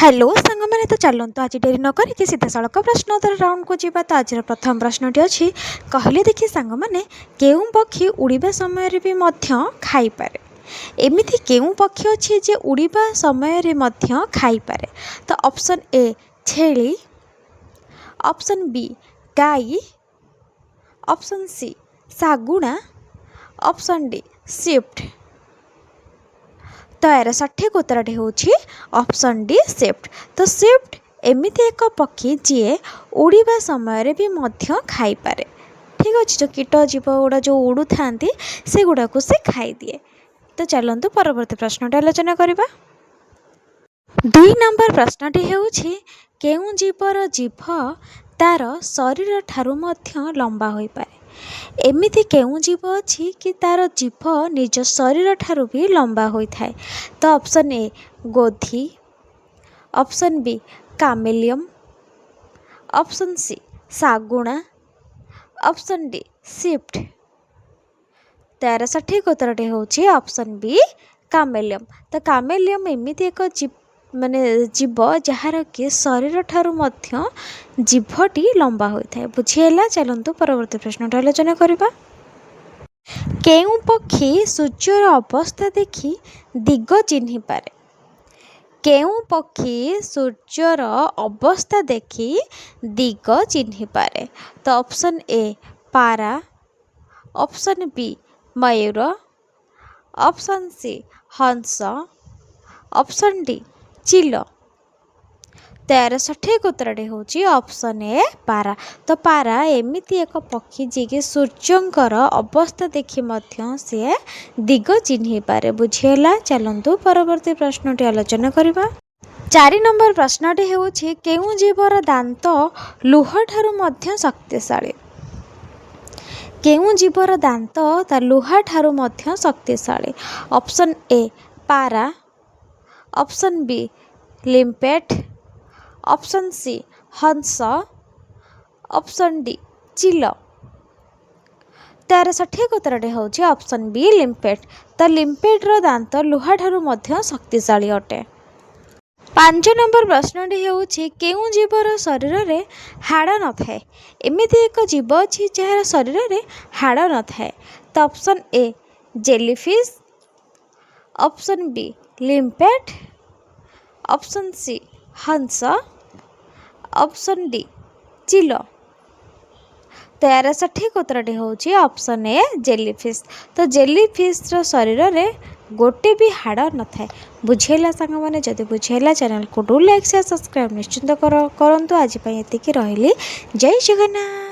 Hello सांग मैंने तो चलते आज डेरी न करी सीधा सड़क प्रश्नोत्तर राउंड को जीवा। तो आज प्रथम प्रश्नटी अच्छी कहले देखिए सांग मैंने केउं पक्षी उड़ीबा समय भी मध्य खाई पारे। एमिति केउं पक्षी अच्छी जे उड़ीबा समय रे मध्य खाई पारे। तो ऑप्शन ए छेली, ऑप्शन बी गाई, ऑप्शन सी सागुणा, ऑप्शन डी स्विफ्ट। तो यार सठिक उत्तरटी हूँ ऑप्शन डी स्विफ्ट। तो स्विफ्ट एमिति एक पक्षी जी उड़ीबा समय भी मध्य खाई पारे। ठीक अच्छे जो कीट जीव गुड़ा जो उड़ू था से गुड़ा को से खाई दिए। तो चलतु परवर्ती प्रश्न आलोचना करवा। 2 नंबर प्रश्नटी हूँ केउं जीवर जीभ तार शरीर ठारू मध्य लंबा होई पारे। एमिति केउं जीव अच्छी कि तार जीभ निज शरीर ठारू भी लंबा होई थाए। तो ऑप्शन ए गोधी, ऑप्शन बी कामेलियम, ऑप्शन सी सागुणा, ऑप्शन डी स्विफ्ट। तार सठिक उत्तरटी हूँ ऑप्शन बी कामेलियम। तो कामेलियम एमिति एक माने जीव जार कि शरीर ठारू मध्य जीभटी लंबा होता है। बुझीगला। चलतु परवर्ती प्रश्न आलोचना करवा। केउं पक्षी सूर्यर अवस्था देखि दिग चिन्हि पारे। केउं पक्षी सूर्यर अवस्था देखि दिग चिन्हि पारे। तो ऑप्शन ए पारा, ऑप्शन बी मयूर, ऑप्शन सी हंस, ऑप्शन डी चिल। तार सठिक उत्तरटी हूँ ऑप्शन ए पारा। तो पारा एमिति एक पक्षी जी कि सूर्यंकर अवस्था देखि मध्य सी दिग चिन्हि पारे। बुझीगला। चलतु परवर्ती प्रश्नटी आलोचना करवा। 4 नंबर प्रश्नटी हूँ केउं जीवर दांत लुह ठारू मध्य शक्तिशाली। केउं जीवर दांत ता लुहा ठारू मध्य शक्तिशाली। ऑप्शन ए पारा, option B limpet, option C हंस, ऑप्शन डी चिल। तार सठिक उत्तरटी हूँ ऑप्शन बी लिम्पेट। तो लिम्पेट्र दांत लुहा ठारू मध्य शक्तिशाली अटे। 5 नंबर प्रश्नटी हूँ केउं जीवर शरीर में हाड़ न थाए। एमिति एक जीव अच्छी जार शरीर में हाड़ न थाए। तो option A jellyfish, option B limpet, option C हंस, ऑप्शन डी चिल। तो यार सठिक उत्तरटी हूँ ऑप्शन ए जेलीफिश। तो जेलीफिश शरीर में गोटे भी हाड़ न थाए। बुझेला सांग मैंने जदि बुझेला चैनल को डू लाइक शेयर सब्सक्राइब निश्चिंत करंतु। आज एतिकी रहिली। जय जगन्नाथ।